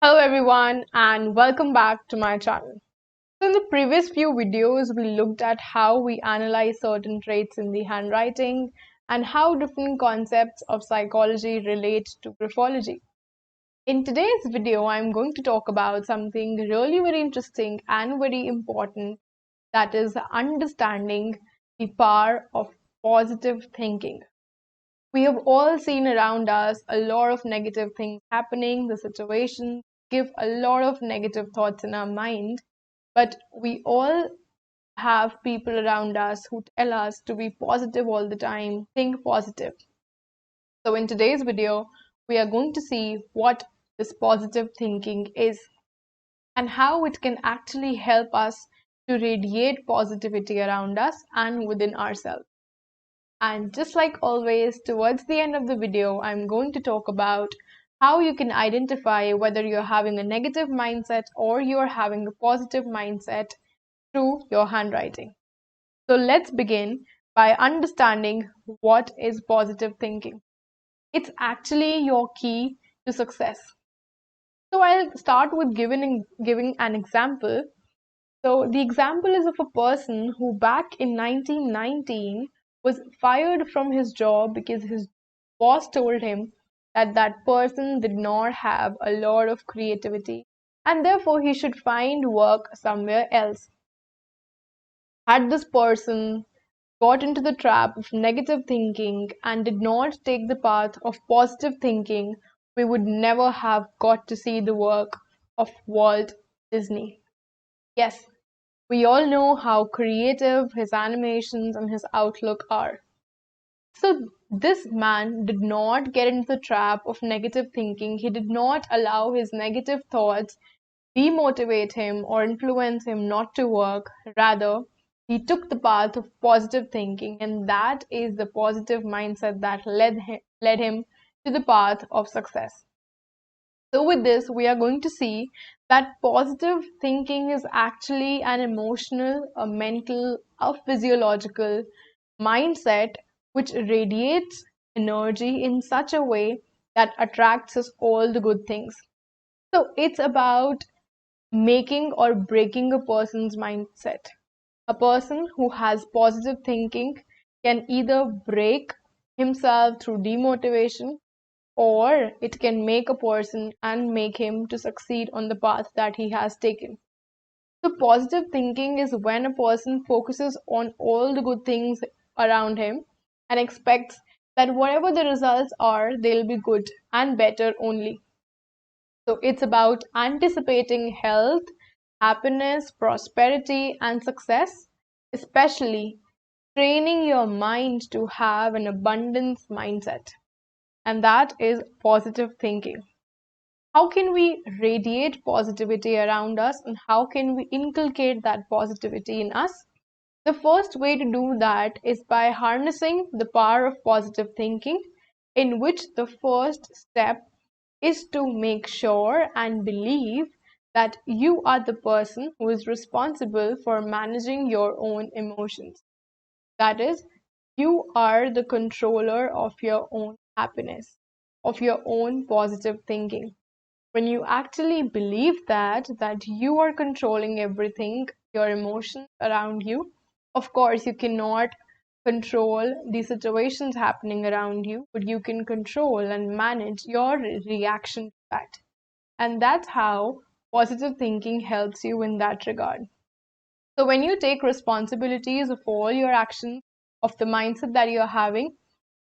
Hello everyone and welcome back to my channel. So in the previous few videos we looked at how we analyze certain traits in the handwriting and how different concepts of psychology relate to graphology. In today's video I'm going to talk about something really very interesting and very important, that is understanding the power of positive thinking. We have all seen around us a lot of negative things happening, the situations give a lot of negative thoughts in our mind, but we all have people around us who tell us to be positive all the time, think positive. So, in today's video, we are going to see what this positive thinking is and how it can actually help us to radiate positivity around us and within ourselves. And just like always, towards the end of the video, I'm going to talk about how you can identify whether you're having a negative mindset or you're having a positive mindset through your handwriting. So let's begin by understanding what is positive thinking. It's actually your key to success. So I'll start with giving an example. So the example is of a person who back in 1919 was fired from his job because his boss told him that that person did not have a lot of creativity and therefore he should find work somewhere else. Had this person got into the trap of negative thinking and did not take the path of positive thinking, we would never have got to see the work of Walt Disney. Yes, we all know how creative his animations and his outlook are. So, this man did not get into the trap of negative thinking. He did not allow his negative thoughts demotivate him or influence him not to work. Rather, he took the path of positive thinking, and that is the positive mindset that led him to the path of success. So, with this, we are going to see that positive thinking is actually an emotional, a mental, a physiological mindset which radiates energy in such a way that attracts us all the good things. So, it's about making or breaking a person's mindset. A person who has positive thinking can either break himself through demotivation or it can make a person and make him to succeed on the path that he has taken. So positive thinking is when a person focuses on all the good things around him and expects that whatever the results are, they'll be good and better only. So it's about anticipating health, happiness, prosperity, and success, especially training your mind to have an abundance mindset. And that is positive thinking. How can we radiate positivity around us and how can we inculcate that positivity in us? The first way to do that is by harnessing the power of positive thinking, in which the first step is to make sure and believe that you are the person who is responsible for managing your own emotions. That is, you are the controller of your own happiness, of your own positive thinking. When you actually believe that you are controlling everything, your emotions around you, of course you cannot control the situations happening around you, but you can control and manage your reaction to that. And that's how positive thinking helps you in that regard. So when you take responsibilities of all your actions, of the mindset that you're having,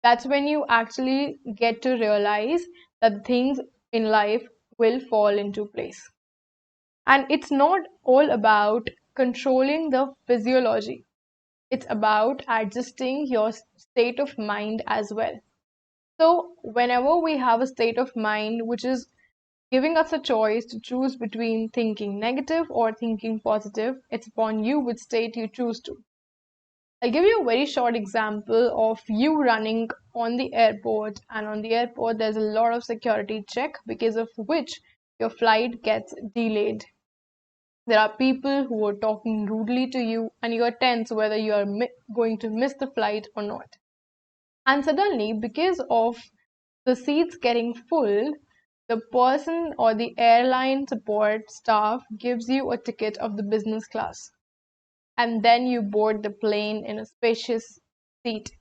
that's when you actually get to realize that things in life will fall into place. And it's not all about controlling the physiology, it's about adjusting your state of mind as well. So, whenever we have a state of mind which is giving us a choice to choose between thinking negative or thinking positive, it's upon you which state you choose to. I'll give you a very short example of you running on the airport, and on the airport there's a lot of security check because of which your flight gets delayed. There are people who are talking rudely to you and you are tense whether you are going to miss the flight or not. And suddenly, because of the seats getting full, The person or the airline support staff gives you a ticket of the business class, and then you board the plane in a spacious seat.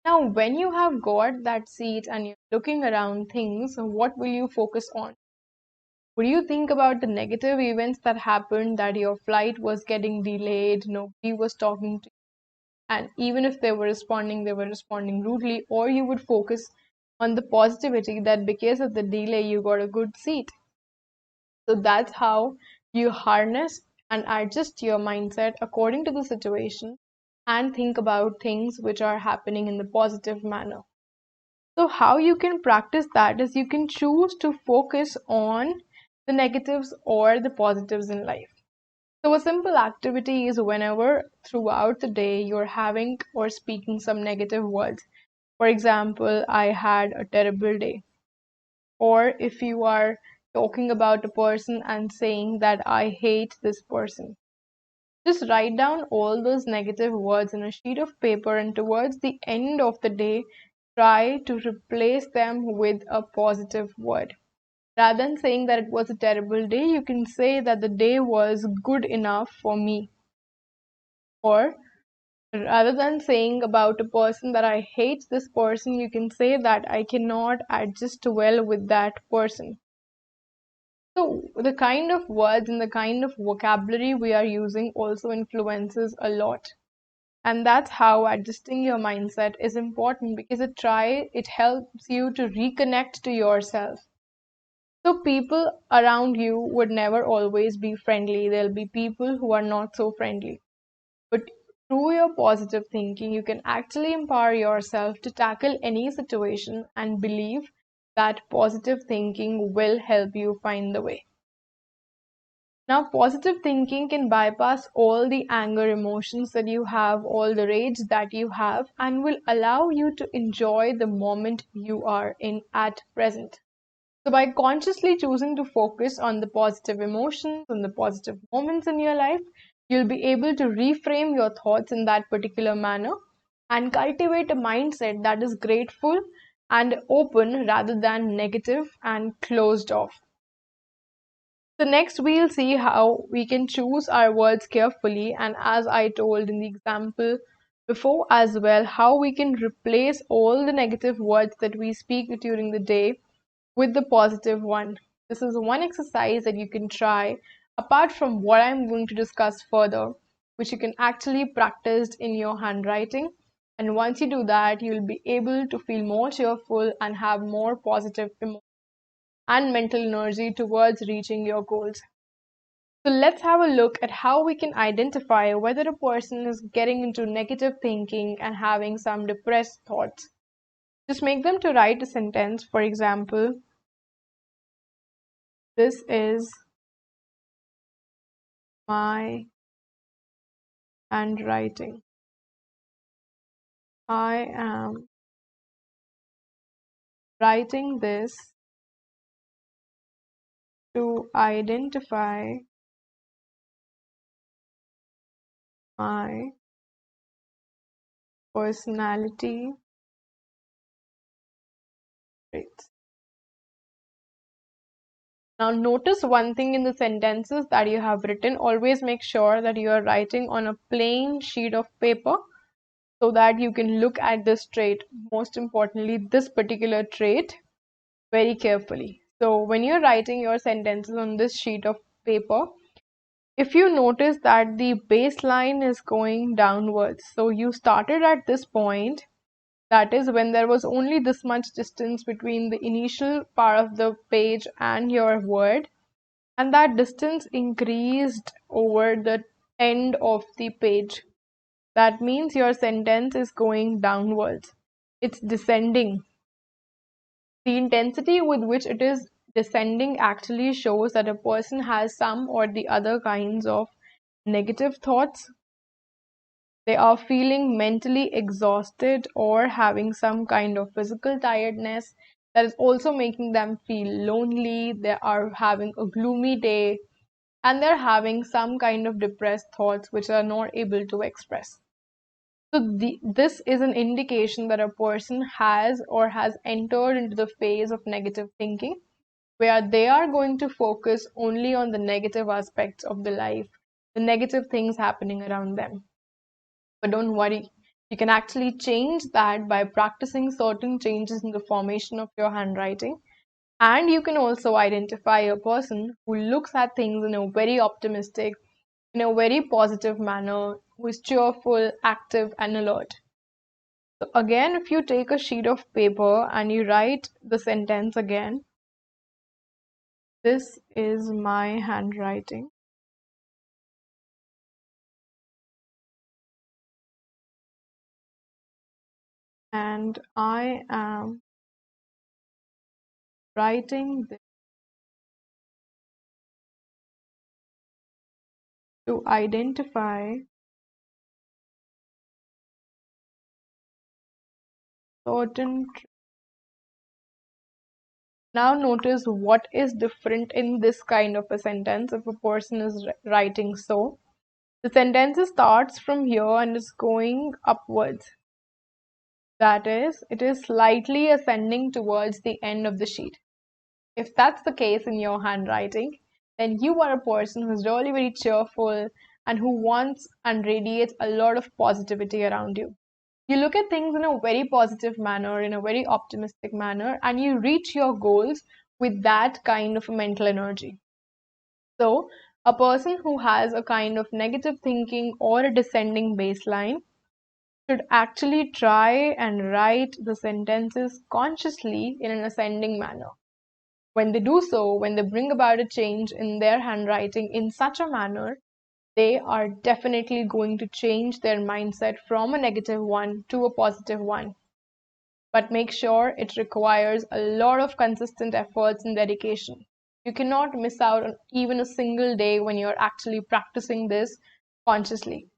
Now, when you have got that seat and you're looking around things, what will you focus on? Would you think about the negative events that happened, that your flight was getting delayed, nobody was talking to you, and even if they were responding rudely, or you would focus on the positivity that because of the delay, you got a good seat? So that's how you harness and adjust your mindset according to the situation and think about things which are happening in the positive manner. So, how you can practice that is you can choose to focus on the negatives or the positives in life. So, a simple activity is whenever throughout the day you're having or speaking some negative words. For example, I had a terrible day. Or if you are talking about a person and saying that I hate this person, just write down all those negative words on a sheet of paper, and towards the end of the day, try to replace them with a positive word. Rather than saying that it was a terrible day, you can say that the day was good enough for me. Or rather than saying about a person that I hate this person, you can say that I cannot adjust well with that person. So, the kind of words and the kind of vocabulary we are using also influences a lot. And that's how adjusting your mindset is important, because it helps you to reconnect to yourself. So people around you would never always be friendly. There'll be people who are not so friendly. But through your positive thinking, you can actually empower yourself to tackle any situation and believe that positive thinking will help you find the way. Now, positive thinking can bypass all the anger emotions that you have, all the rage that you have, and will allow you to enjoy the moment you are in at present. So, by consciously choosing to focus on the positive emotions and the positive moments in your life, you'll be able to reframe your thoughts in that particular manner and cultivate a mindset that is grateful and open rather than negative and closed off. So next we'll see how we can choose our words carefully, and as I told in the example before as well, how we can replace all the negative words that we speak during the day with the positive one. This is one exercise that you can try apart from what I'm going to discuss further, which you can actually practice in your handwriting. And once you do that, you'll be able to feel more cheerful and have more positive emotions and mental energy towards reaching your goals. So let's have a look at how we can identify whether a person is getting into negative thinking and having some depressed thoughts. Just make them to write a sentence. For example, this is my handwriting. I am writing this to identify my personality traits. Now, notice one thing in the sentences that you have written. Always make sure that you are writing on a plain sheet of paper so that you can look at this trait, most importantly, this particular trait, very carefully. So, when you're writing your sentences on this sheet of paper, if you notice that the baseline is going downwards, so you started at this point, that is when there was only this much distance between the initial part of the page and your word, and that distance increased over the end of the page. That means your sentence is going downwards. It's descending. The intensity with which it is descending actually shows that a person has some or the other kinds of negative thoughts. They are feeling mentally exhausted or having some kind of physical tiredness that is also making them feel lonely. They are having a gloomy day and they're having some kind of depressed thoughts which are not able to express. So this is an indication that a person has or has entered into the phase of negative thinking. where they are going to focus only on the negative aspects of the life, the negative things happening around them. But don't worry, you can actually change that by practicing certain changes in the formation of your handwriting. And you can also identify a person who looks at things in a very optimistic, in a very positive manner, who is cheerful, active, and alert. So again, if you take a sheet of paper and you write the sentence again, this is my handwriting. And I am writing this to identify certain. Now notice what is different in this kind of a sentence if a person is writing so. The sentence starts from here and is going upwards. That is, it is slightly ascending towards the end of the sheet. If that's the case in your handwriting, then you are a person who's really very cheerful and who wants and radiates a lot of positivity around you. You look at things in a very positive manner, in a very optimistic manner, and you reach your goals with that kind of mental energy. So, a person who has a kind of negative thinking or a descending baseline should actually try and write the sentences consciously in an ascending manner. When they do so, when they bring about a change in their handwriting in such a manner, they are definitely going to change their mindset from a negative one to a positive one. But make sure it requires a lot of consistent efforts and dedication. You cannot miss out on even a single day when you're actually practicing this consciously,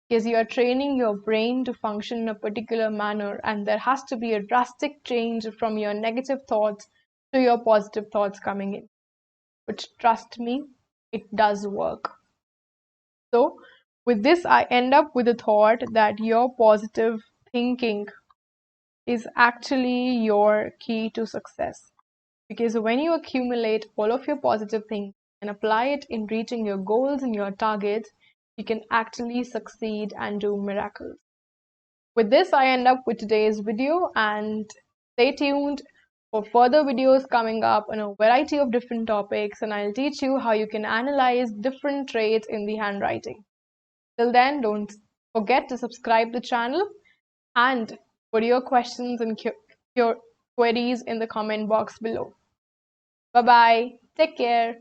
because you are training your brain to function in a particular manner, and there has to be a drastic change from your negative thoughts to your positive thoughts coming in. But trust me, it does work. So, with this, I end up with the thought that your positive thinking is actually your key to success. Because when you accumulate all of your positive things and apply it in reaching your goals and your targets, you can actually succeed and do miracles. With this, I end up with today's video, and stay tuned for further videos coming up on a variety of different topics, and I'll teach you how you can analyze different traits in the handwriting. Till then, don't forget to subscribe the channel and put your questions and your queries in the comment box below. Bye bye. Take care.